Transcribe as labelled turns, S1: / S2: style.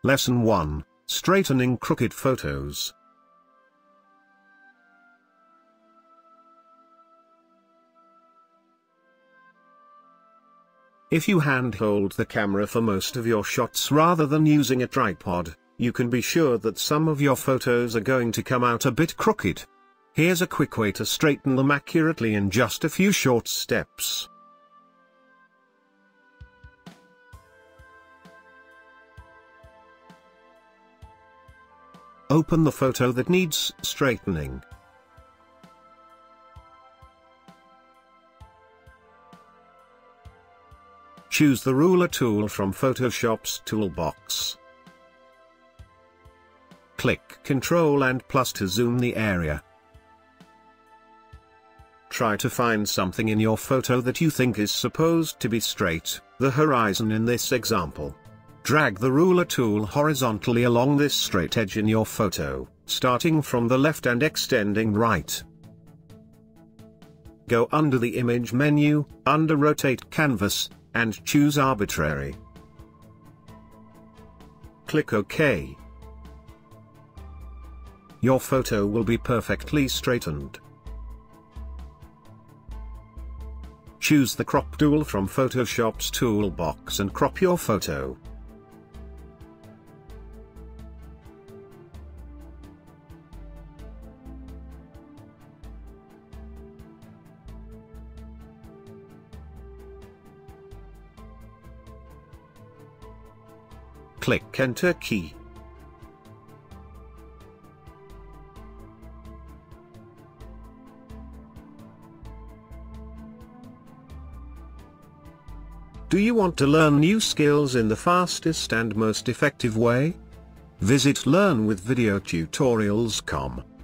S1: Lesson 1, Straightening Crooked Photos. If you hand-hold the camera for most of your shots rather than using a tripod, you can be sure that some of your photos are going to come out a bit crooked. Here's a quick way to straighten them accurately in just a few short steps. Open the photo that needs straightening. Choose the ruler tool from Photoshop's toolbox. Click Ctrl and plus to zoom the area. Try to find something in your photo that you think is supposed to be straight, the horizon in this example. Drag the ruler tool horizontally along this straight edge in your photo, starting from the left and extending right. Go under the Image menu, under Rotate Canvas, and choose Arbitrary. Click OK. Your photo will be perfectly straightened. Choose the Crop tool from Photoshop's toolbox and crop your photo. Click Enter key. Do you want to learn new skills in the fastest and most effective way? Visit learnwithvideotutorials.com.